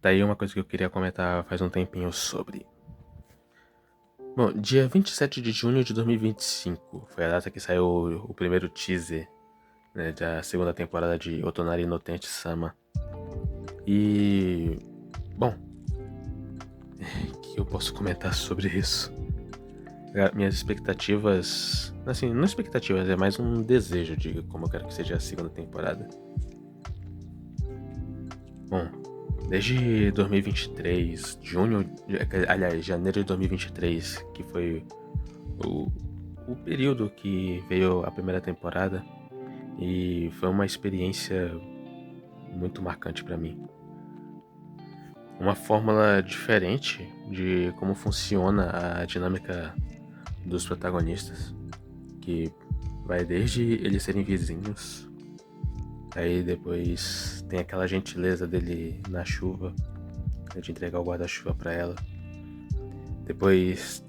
Tá aí uma coisa que eu queria comentar faz um tempinho sobre. Bom, dia 27 de junho de 2025 foi a data que saiu o primeiro teaser, né, da segunda temporada de Otonari no Tenchi-sama. E... bom, o que eu posso comentar sobre isso? Minhas expectativas... assim, não expectativas, é mais um desejo de como eu quero que seja a segunda temporada. Bom, desde 2023, janeiro de 2023, que foi o período que veio a primeira temporada, e foi uma experiência muito marcante pra mim. Uma fórmula diferente de como funciona a dinâmica dos protagonistas, que vai desde eles serem vizinhos, aí depois tem aquela gentileza dele na chuva, de entregar o guarda-chuva pra ela. Depois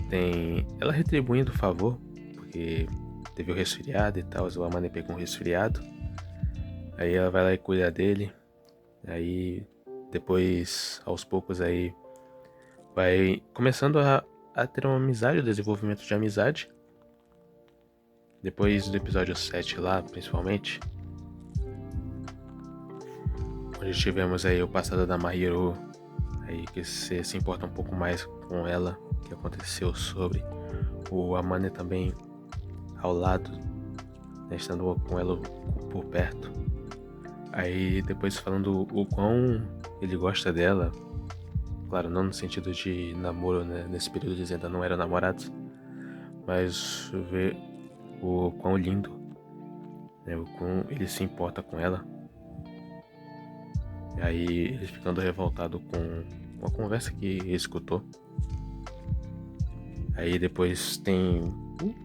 tem ela retribuindo o favor, porque teve o resfriado e tal, o Amane pegou um resfriado. Aí ela vai lá e cuida dele. Aí depois, aos poucos, aí vai começando a ter uma amizade, o desenvolvimento de amizade. Depois do episódio 7 lá, principalmente, onde tivemos aí o passado da Mahiro, aí que você se importa um pouco mais com ela, o que aconteceu sobre o Amane também ao lado, né, estando com ela por perto. Aí depois falando o quão ele gosta dela, claro, não no sentido de namoro, né, nesse período eles ainda não eram namorados, mas ver o quão lindo, né, o quão ele se importa com ela. E aí ele ficando revoltado com uma conversa que ele escutou. Aí depois tem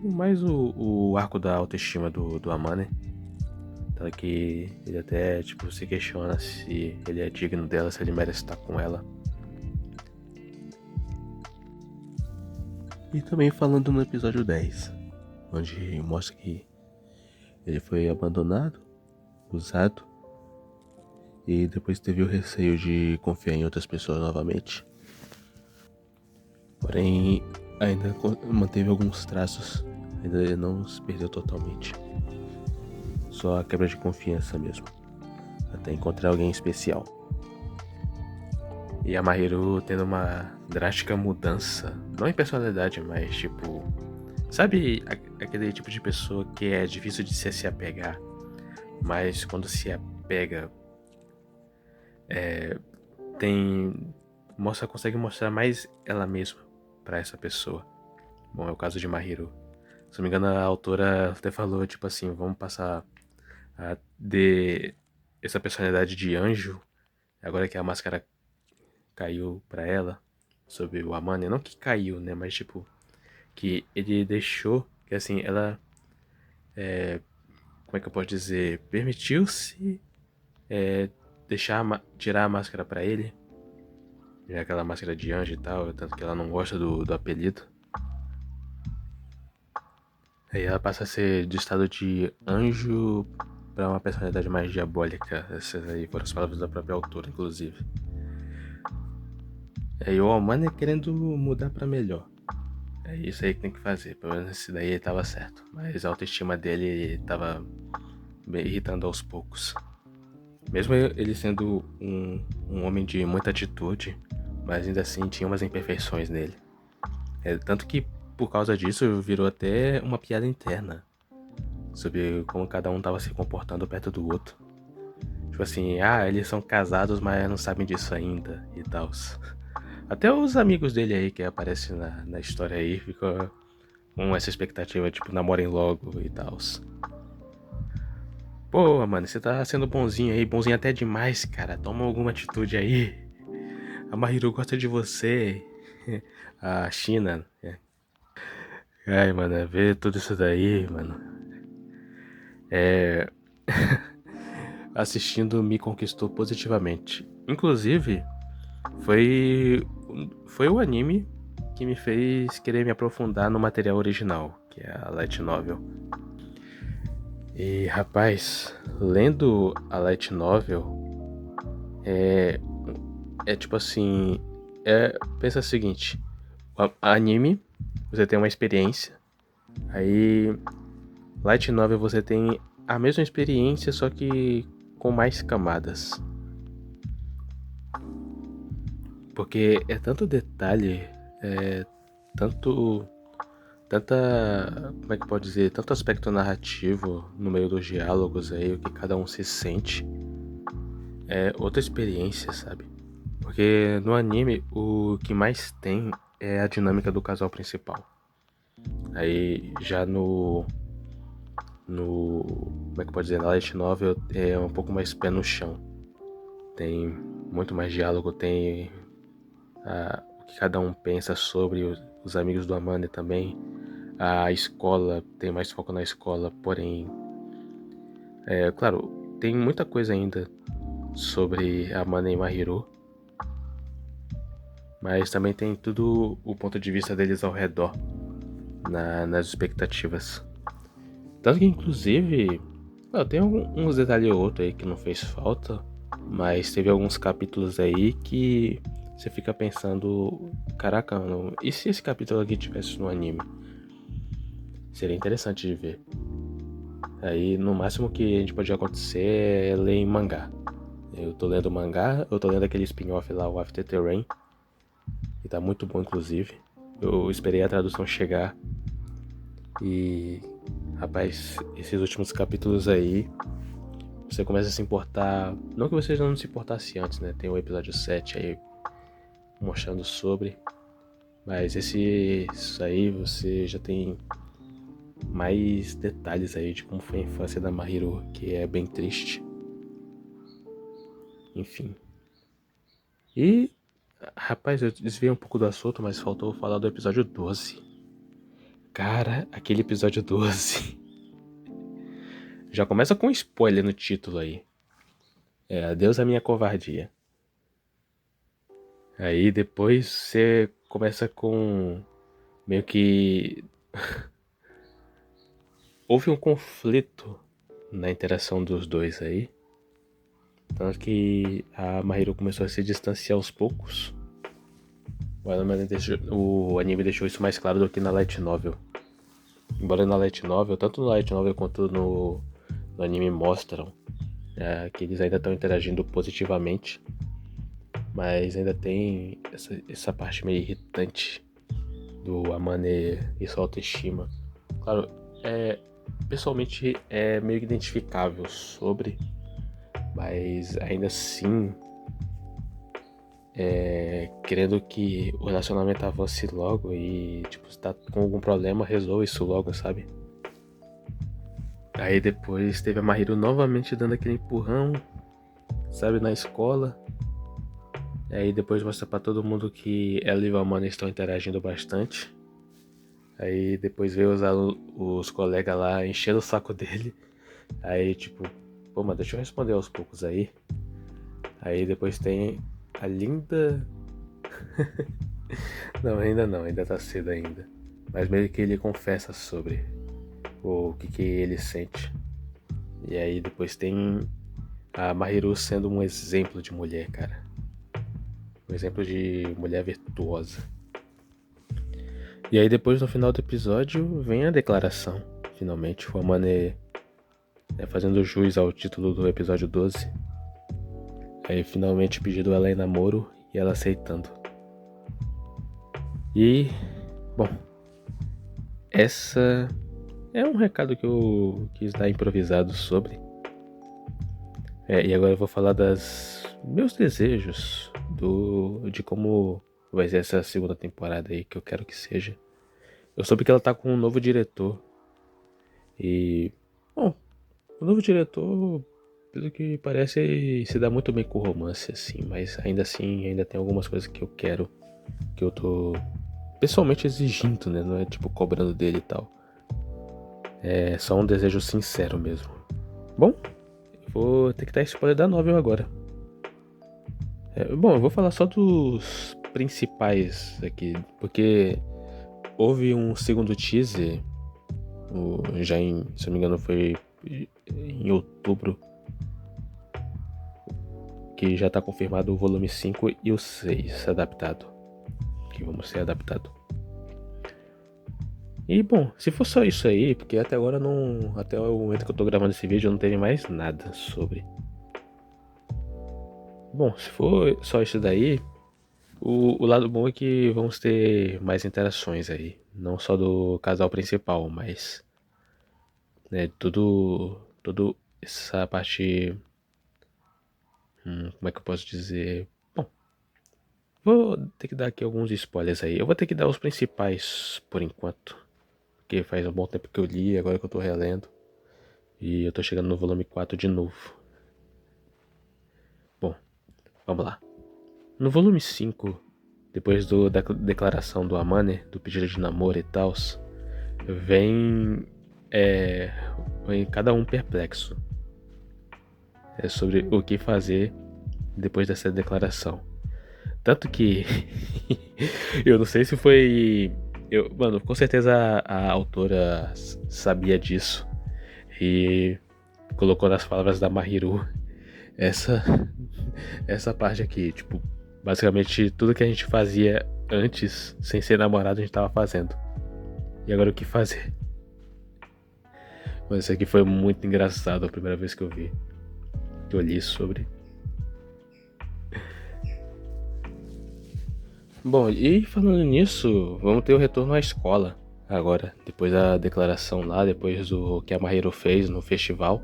mais o arco da autoestima do Amane. Então que ele até tipo se questiona se ele é digno dela, se ele merece estar com ela. E também falando no episódio 10, onde mostra que ele foi abandonado, usado, e depois teve o receio de confiar em outras pessoas novamente. Porém, ainda manteve alguns traços, ainda não se perdeu totalmente. Só a quebra de confiança mesmo, até encontrar alguém especial. E a Mahiru tendo uma drástica mudança, não em personalidade, mas tipo... sabe aquele tipo de pessoa que é difícil de se apegar, mas quando se apega, consegue mostrar mais ela mesma pra essa pessoa. Bom, é o caso de Mahiro. Se não me engano, a autora até falou, tipo assim, vamos passar de essa personalidade de anjo, agora que a máscara caiu pra ela, sobre o Amane. Não que caiu, né, mas tipo, que ele deixou, que assim, ela, como é que eu posso dizer, permitiu-se tirar a máscara pra ele, aquela máscara de anjo e tal, tanto que ela não gosta do apelido. Aí ela passa a ser de estado de anjo pra uma personalidade mais diabólica. Essas aí foram as palavras da própria autora, inclusive. Aí o Almane querendo mudar pra melhor. É isso aí que tem que fazer, pelo menos esse daí ele tava certo. Mas a autoestima dele tava me irritando aos poucos. Mesmo ele sendo um homem de muita atitude, mas ainda assim tinha umas imperfeições nele. Tanto que por causa disso virou até uma piada interna sobre como cada um tava se comportando perto do outro. Tipo assim, eles são casados, mas não sabem disso ainda e tal. Até os amigos dele aí que aparecem na história aí ficam com essa expectativa, tipo, namorem logo e tal. Pô, mano, você tá sendo bonzinho aí, bonzinho até demais, cara. Toma alguma atitude aí. A Mahiru gosta de você. A China, né? Ai, mano, ver tudo isso daí, mano. Assistindo me conquistou positivamente. Inclusive, foi o anime que me fez querer me aprofundar no material original, que é a Light Novel. E rapaz, lendo a Light Novel, É tipo assim, pensa o seguinte, anime, você tem uma experiência, aí Light Novel você tem a mesma experiência, só que com mais camadas. Porque é tanto detalhe, é tanto como é que pode dizer, tanto aspecto narrativo no meio dos diálogos aí, o que cada um se sente, é outra experiência, sabe? Porque no anime o que mais tem é a dinâmica do casal principal. Aí já no como é que pode dizer, na Light Novel é um pouco mais pé no chão. Tem muito mais diálogo, tem o que cada um pensa sobre os amigos do Amane também. A escola, tem mais foco na escola, porém, claro, tem muita coisa ainda sobre a Amane e Mahiro, mas também tem tudo o ponto de vista deles ao redor, nas expectativas. Tanto que, inclusive, tem uns detalhes ou outro aí que não fez falta, mas teve alguns capítulos aí que você fica pensando, caraca, mano, e se esse capítulo aqui tivesse no anime? Seria interessante de ver. Aí, no máximo que a gente pode acontecer é ler em mangá. Eu tô lendo mangá, eu tô lendo aquele spin-off lá, o After the Rain, que tá muito bom, inclusive. Eu esperei a tradução chegar e, rapaz, esses últimos capítulos aí, você começa a se importar. Não que você já não se importasse antes, né? Tem o episódio 7 aí mostrando sobre. Mas isso aí você já tem mais detalhes aí de como foi a infância da Mahiro, que é bem triste. Enfim. E, rapaz, eu desviei um pouco do assunto, mas faltou falar do episódio 12. Cara, aquele episódio 12. Já começa com um spoiler no título aí. Adeus a minha covardia. Aí depois você começa com meio que houve um conflito na interação dos dois aí. Tanto que a Mahiro começou a se distanciar aos poucos. O anime deixou isso mais claro do que na Light Novel. Embora na Light Novel, tanto no Light Novel quanto no anime mostram que eles ainda estão interagindo positivamente. Mas ainda tem essa parte meio irritante do Amane e sua autoestima. Claro, pessoalmente é meio identificável sobre, mas ainda assim, querendo que o relacionamento avance logo e, tipo, se tá com algum problema, resolva isso logo, sabe? Aí depois teve a Mahiro novamente dando aquele empurrão, sabe, na escola. Aí depois mostra pra todo mundo que ela e o Amane estão interagindo bastante. Aí depois veio os colegas lá enchendo o saco dele. Aí tipo, pô, mas deixa eu responder aos poucos aí. Aí depois tem a linda... Não, ainda tá cedo ainda. Mas meio que ele confessa sobre o que ele sente. E aí depois tem a Mahiro sendo um exemplo de mulher, cara. Um exemplo de mulher virtuosa. E aí depois no final do episódio vem a declaração. Finalmente, o Amane fazendo jus ao título do episódio 12. Aí finalmente pedindo ela em namoro e ela aceitando. E, bom, essa é um recado que eu quis dar improvisado sobre. E agora eu vou falar dos meus desejos, de como vai ser essa segunda temporada aí, que eu quero que seja. Eu soube que ela tá com um novo diretor. E, bom, o novo diretor, pelo que parece, se dá muito bem com o romance, assim. Mas ainda assim, ainda tem algumas coisas que eu quero, que eu tô pessoalmente exigindo, né? Não é tipo cobrando dele e tal. É só um desejo sincero mesmo. Bom, eu vou ter que dar spoiler da novel agora. Bom, eu vou falar só dos principais aqui, porque houve um segundo teaser, já se não me engano foi em outubro, que já tá confirmado o volume 5 e o 6 adaptado. Que vão ser adaptados. E bom, se for só isso aí, porque até agora não. Até o momento que eu tô gravando esse vídeo eu não teve mais nada sobre. Bom, se for só isso daí, o lado bom é que vamos ter mais interações aí. Não só do casal principal, mas. Né, tudo essa parte. Como é que eu posso dizer? Bom, vou ter que dar aqui alguns spoilers aí. Eu vou ter que dar os principais por enquanto. Porque faz um bom tempo que eu li, agora que eu tô relendo. E eu tô chegando no volume 4 de novo. Bom, vamos lá. No volume 5, depois da declaração do Amane, do pedido de namoro e tal, vem, vem cada um perplexo. É sobre o que fazer depois dessa declaração. Tanto que eu não sei se foi. Mano, com certeza a autora sabia disso e colocou nas palavras da Mahiru essa parte aqui. Tipo, basicamente tudo que a gente fazia antes, sem ser namorado, a gente tava fazendo. E agora o que fazer? Mas isso aqui foi muito engraçado a primeira vez que eu vi. Que eu li sobre. Bom, e falando nisso, vamos ter o retorno à escola agora, depois da declaração lá, depois do que a Mahiru fez no festival,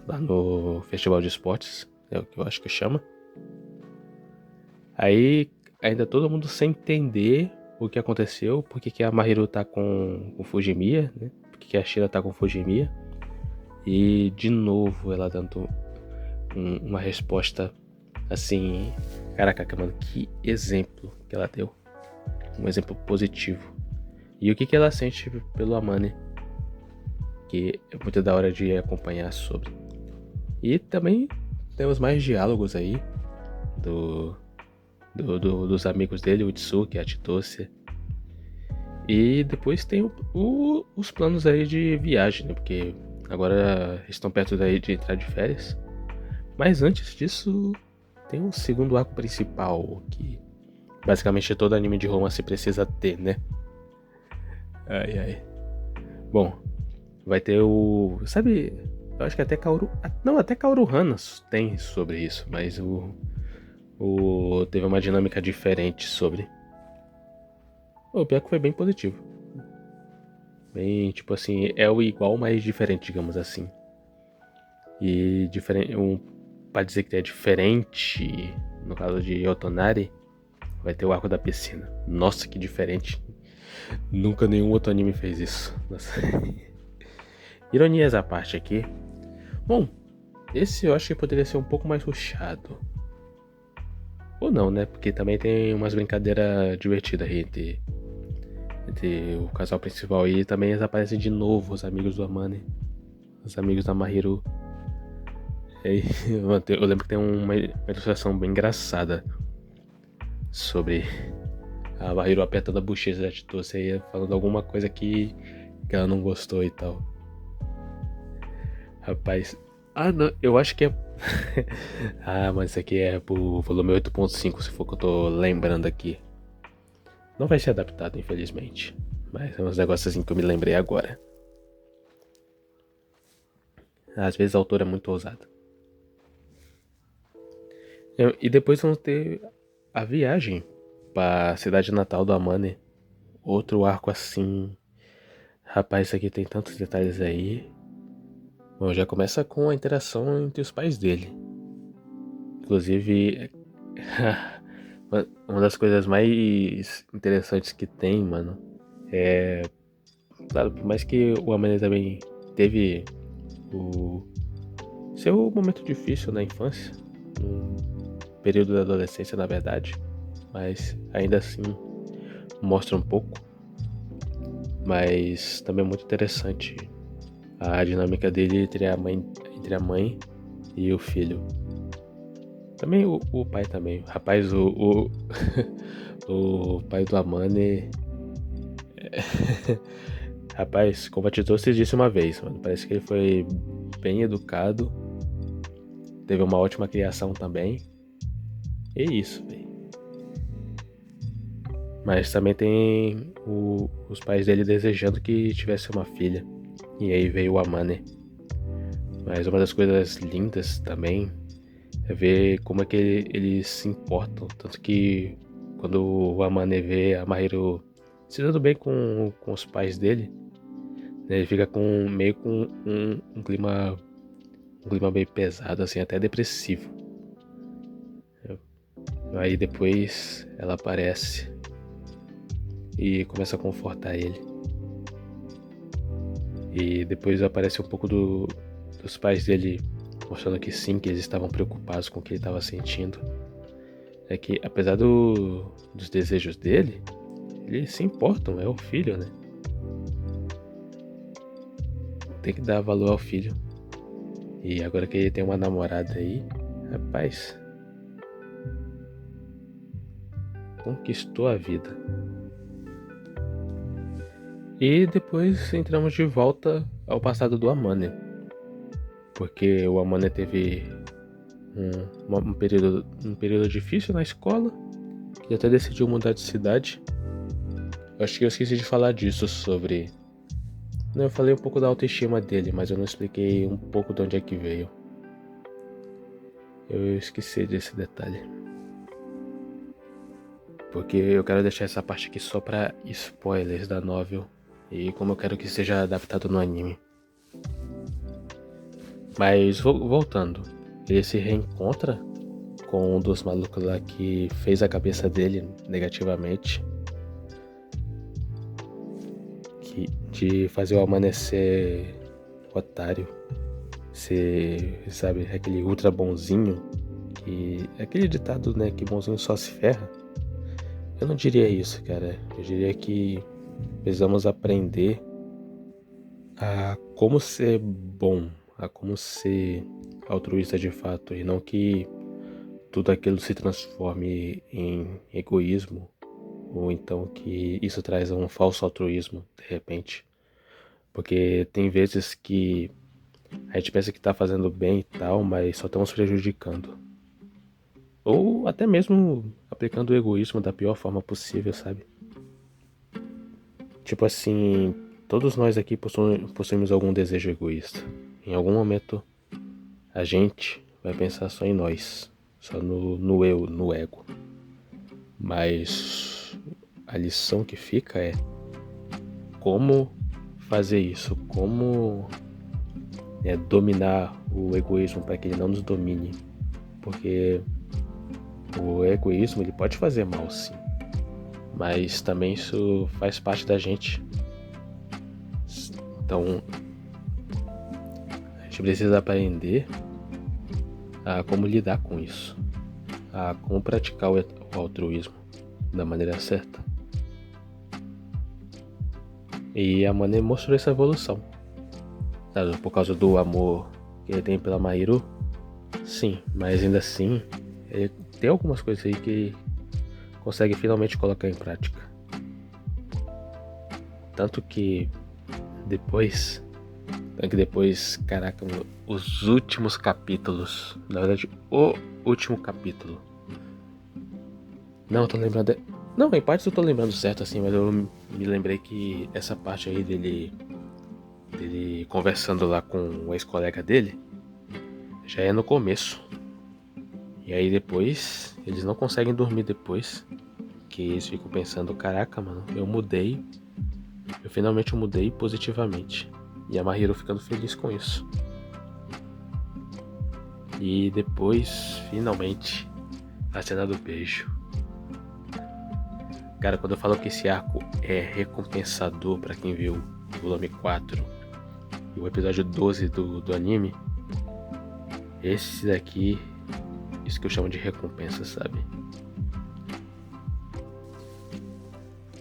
lá no Festival de Esportes, é o que eu acho que chama. Aí ainda todo mundo sem entender o que aconteceu, porque que a Mahiru tá com Fujimiya, né? Porque que a Shira tá com Fujimiya. E de novo ela dando uma resposta assim, caraca, mano, que exemplo que ela deu. Um exemplo positivo. E o que ela sente pelo Amane, que é muito da hora de acompanhar sobre. E também temos mais diálogos aí dos amigos dele, o Itsuki, a Chitose. E depois tem os planos aí de viagem, né? Porque agora estão perto daí de entrar de férias. Mas antes disso, tem um segundo arco principal que basicamente todo anime de romance precisa ter, né? Ai. Bom, vai ter o... Sabe, eu acho que até Kaoru... Não, até Kaoru Hana tem sobre isso, mas teve uma dinâmica diferente sobre. O pior que foi bem positivo. Bem, tipo assim, é o igual, mas diferente, digamos assim. E diferente... Pra dizer que é diferente, no caso de Otonari, vai ter o arco da piscina. Nossa, que diferente. Nunca nenhum outro anime fez isso. Nossa. Ironias à parte aqui. Bom, esse eu acho que poderia ser um pouco mais rushado. Ou não, né? Porque também tem umas brincadeiras divertidas aí entre o casal principal e também eles aparecem de novo, os amigos do Amane. Os amigos da Mahiru. Eu lembro que tem uma ilustração bem engraçada sobre a Mahiru apertando a bochecha da Chitose aí, falando alguma coisa que ela não gostou e tal. Rapaz. Ah, não, eu acho que é. Ah, mas isso aqui é pro volume 8.5, se for o que eu tô lembrando aqui. Não vai ser adaptado, infelizmente. Mas é uns negócios assim que eu me lembrei agora. Às vezes a autora é muito ousada. E depois vamos ter a viagem pra cidade natal do Amane. Outro arco assim. Rapaz, isso aqui tem tantos detalhes aí. Bom, já começa com a interação entre os pais dele. Inclusive, uma das coisas mais interessantes que tem, mano, é... Claro, por mais que o Amane também teve o seu momento difícil na infância, no período da adolescência, na verdade, mas ainda assim mostra um pouco. Mas também é muito interessante a dinâmica dele entre a mãe e o filho. Também o pai também. Rapaz, o pai do Amane. Rapaz, como a Titose disse uma vez, mano, parece que ele foi bem educado. Teve uma ótima criação também. É isso, velho. Mas também tem os pais dele desejando que tivesse uma filha. E aí veio o Amane. Mas uma das coisas lindas também é ver como é que eles se importam. Tanto que quando o Amane vê a Mahiro se dando bem com os pais dele, né, ele fica meio com um clima meio pesado, assim, até depressivo. Aí depois ela aparece e começa a confortar ele. E depois aparece um pouco dos pais dele mostrando que sim, que eles estavam preocupados com o que ele estava sentindo. É que apesar dos desejos dele, eles se importam, é o filho, né? Tem que dar valor ao filho. E agora que ele tem uma namorada aí, rapaz, conquistou a vida. E depois entramos de volta ao passado do Amane. Porque o Amane teve um período difícil na escola, que até decidiu mudar de cidade. Acho que eu esqueci de falar disso sobre... Não, eu falei um pouco da autoestima dele, mas eu não expliquei um pouco de onde é que veio. Eu esqueci desse detalhe. Porque eu quero deixar essa parte aqui só pra spoilers da novel. E como eu quero que seja adaptado no anime. Mas voltando, ele se reencontra com um dos malucos lá que fez a cabeça dele negativamente. De fazer o amanhecer otário. Ser, sabe, aquele ultra bonzinho. Que, aquele ditado, né, que bonzinho só se ferra. Eu não diria isso, cara. Eu diria que precisamos aprender a como ser bom, a como ser altruísta de fato, e não que tudo aquilo se transforme em egoísmo, ou então que isso traz um falso altruísmo de repente. Porque tem vezes que a gente pensa que tá fazendo bem e tal, mas só estamos prejudicando. Ou até mesmo aplicando o egoísmo da pior forma possível, sabe? Tipo assim, todos nós aqui possuímos algum desejo egoísta. Em algum momento a gente vai pensar só em nós, só no eu, no ego. Mas a lição que fica é como fazer isso, como dominar o egoísmo para que ele não nos domine. Porque o egoísmo ele pode fazer mal, sim, mas também isso faz parte da gente. Então a gente precisa aprender a como lidar com isso, a como praticar o altruísmo da maneira certa. E a Mane mostrou essa evolução, sabe? Por causa do amor que ele tem pela Mahiro, sim, mas ainda assim ele tem algumas coisas aí que consegue finalmente colocar em prática. Tanto que depois, caraca, os últimos capítulos, na verdade, o último capítulo. Não, eu tô lembrando. Não, em partes eu tô lembrando certo assim, mas eu me lembrei que essa parte aí dele conversando lá com o ex-colega dele já é no começo. E aí depois eles não conseguem dormir depois, que eles ficam pensando, caraca, mano, eu mudei. Eu finalmente mudei positivamente. E a Mahiro ficando feliz com isso. E depois, finalmente, a cena do beijo. Cara, quando eu falo que esse arco é recompensador pra quem viu o volume 4 e o episódio 12 do anime, esse daqui, isso que eu chamo de recompensa, sabe?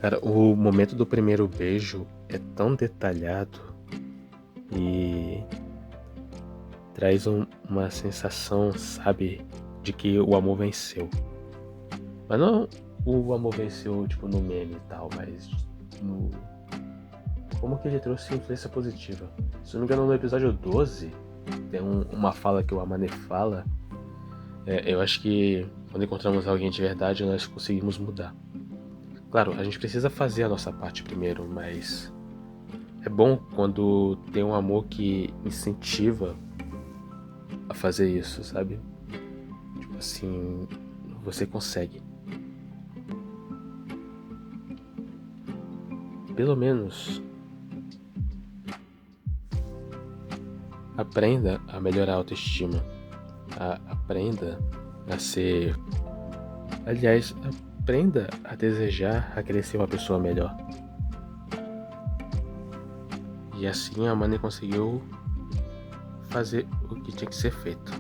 Cara, o momento do primeiro beijo é tão detalhado e traz uma sensação, sabe, de que o amor venceu. Mas não o amor venceu, tipo, no meme e tal, mas no... como que ele trouxe influência positiva. Se não me engano, no episódio 12, tem uma fala que o Amane fala. Eu acho que quando encontramos alguém de verdade, nós conseguimos mudar. Claro, a gente precisa fazer a nossa parte primeiro, mas é bom quando tem um amor que incentiva a fazer isso, sabe? Tipo assim, você consegue. Pelo menos aprenda a melhorar a autoestima. Aprenda a ser... Aliás, aprenda a desejar, a querer ser uma pessoa melhor. E assim a Manny conseguiu fazer o que tinha que ser feito.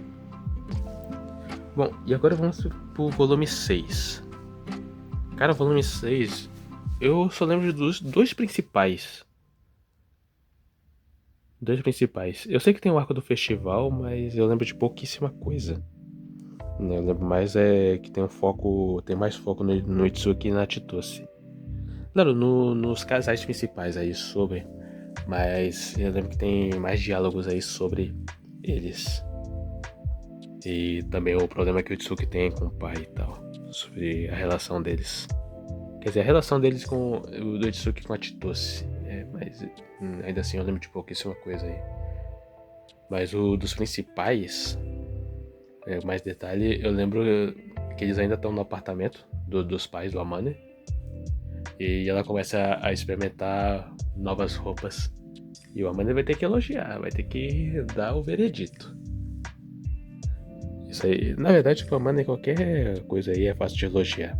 Bom, e agora vamos pro volume 6. Cara, o volume 6, eu só lembro dos dois principais. Eu sei que tem o arco do festival, mas eu lembro de pouquíssima coisa. Eu lembro mais que tem mais foco no Itsuki e na Chitose. Claro, nos casais principais aí sobre, mas eu lembro que tem mais diálogos aí sobre eles. E também o problema que o Itsuki tem com o pai e tal, sobre a relação deles. Quer dizer, a relação deles com o do Itsuki com a Chitose. Mas ainda assim eu lembro de pouquíssima coisa aí. Mas o dos principais, mais detalhe, eu lembro que eles ainda estão no apartamento dos pais do Amane. E ela começa a experimentar novas roupas. E o Amane vai ter que elogiar, vai ter que dar o veredito. Isso aí, na verdade, com o Amane qualquer coisa aí é fácil de elogiar.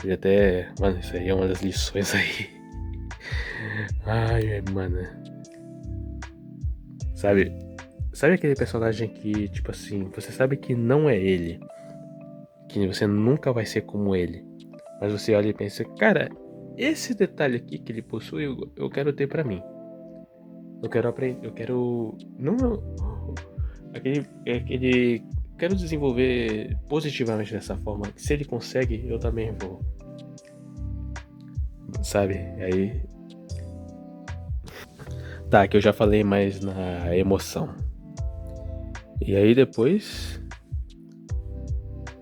E até, mano, isso aí é uma das lições aí. Ai, mano. Sabe aquele personagem que, tipo assim, você sabe que não é ele, que você nunca vai ser como ele, mas você olha e pensa, cara, esse detalhe aqui que ele possui, eu quero ter pra mim. Eu quero aprender, eu quero... Não... Aquele... Quero desenvolver positivamente dessa forma. Se ele consegue, eu também vou. Sabe? Aí... Tá, que eu já falei mais na emoção. E aí depois...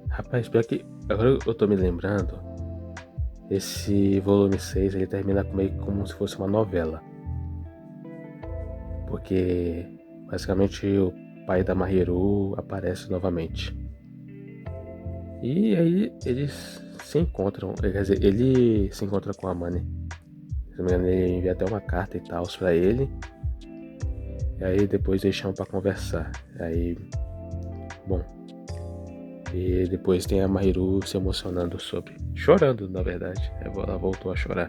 Rapaz, pior que... Agora eu tô me lembrando. Esse volume 6, ele termina meio como se fosse uma novela. Porque... Basicamente o pai da Mahiru aparece novamente. E aí eles se encontram. Quer dizer, ele se encontra com a Manny. Se não me engano, ele envia até uma carta e tal pra ele. E aí depois eles chamam pra conversar. Aí, bom. E depois tem a Mahiru se emocionando sobre. Chorando, na verdade. Ela voltou a chorar.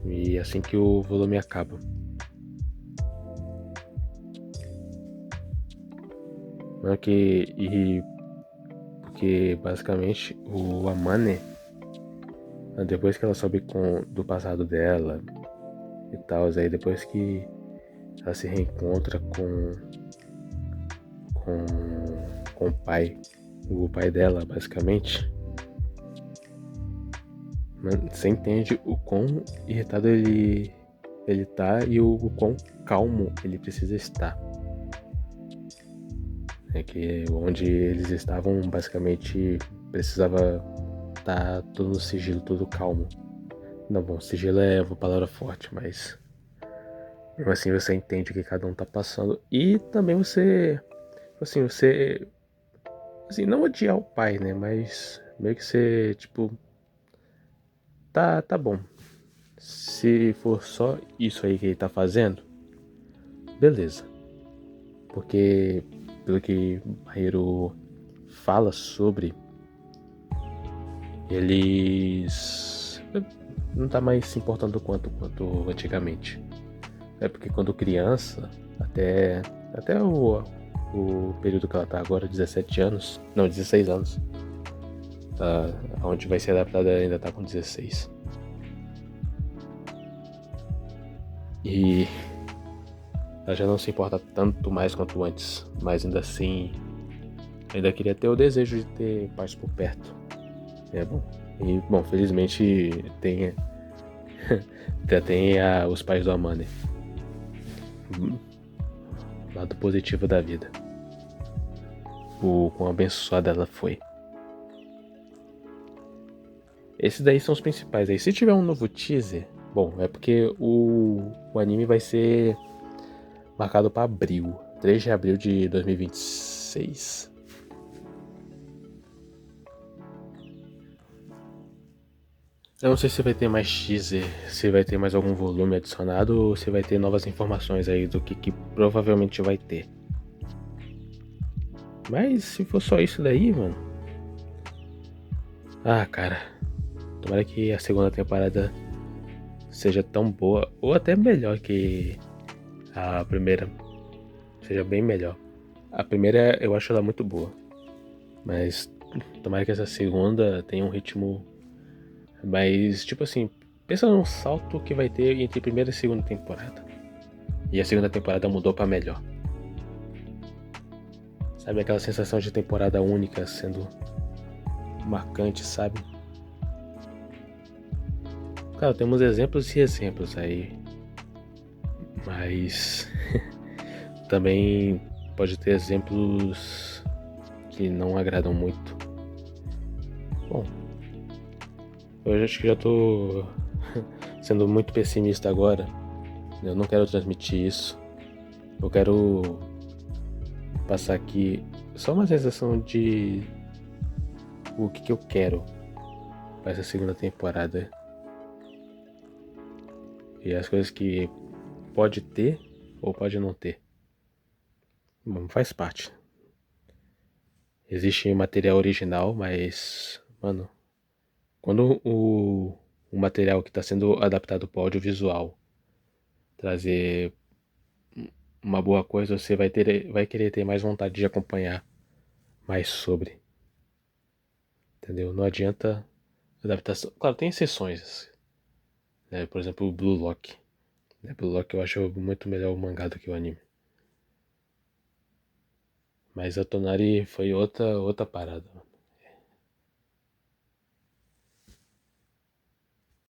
E assim que o volume acaba. Porque basicamente o Amane, depois que ela soube do passado dela e tal, aí depois que ela se reencontra com o pai dela, basicamente, você entende o quão irritado ele tá e o quão calmo ele precisa estar. É que onde eles estavam, basicamente, precisava estar tudo no sigilo, tudo calmo. Não, bom, sigilo é uma palavra forte, mas mesmo assim você entende o que cada um tá passando. E também você não odiar o pai, né, mas meio que você, tipo, tá bom. Se for só isso aí que ele tá fazendo, beleza. Porque, pelo que Hiro fala sobre, eles não tá mais se importando quanto antigamente. É porque quando criança, até o período que ela tá agora, 17 anos, não, 16 anos, tá, onde vai ser adaptada ainda tá com 16. E ela já não se importa tanto mais quanto antes, mas ainda assim, ainda queria ter o desejo de ter pais por perto. Bom. E, bom, felizmente tem os pais do Amane. Lado positivo da vida. o quão abençoada ela foi. Esses daí são os principais. Aí, se tiver um novo teaser, bom, é porque o anime vai ser marcado para abril, 3 de abril de 2026. Eu não sei se vai ter mais teaser, se vai ter mais algum volume adicionado ou se vai ter novas informações aí do que provavelmente vai ter. Mas se for só isso daí, mano. Ah, cara. Tomara que a segunda temporada seja tão boa ou até melhor que a primeira. Seja bem melhor. A primeira eu acho ela muito boa. Mas tomara que essa segunda tenha um ritmo mais. Tipo assim, pensa num salto que vai ter entre primeira e segunda temporada. E a segunda temporada mudou pra melhor. Sabe aquela sensação de temporada única sendo marcante, sabe? Claro, temos exemplos e exemplos aí. Mas também pode ter exemplos que não agradam muito. Bom, eu acho que já tô sendo muito pessimista agora. Eu não quero transmitir isso. Eu quero passar aqui só uma sensação de o que eu quero para essa segunda temporada. E as coisas que pode ter ou pode não ter. Bom, faz parte. Existe material original, mas, mano, quando o material que está sendo adaptado para o audiovisual trazer uma boa coisa, você vai querer ter mais vontade de acompanhar mais sobre. Entendeu? Não adianta adaptação. Claro, tem exceções. Né? Por exemplo, o Blue Lock. Blue Lock eu acho muito melhor o mangá do que o anime. Mas a Tonari foi outra parada.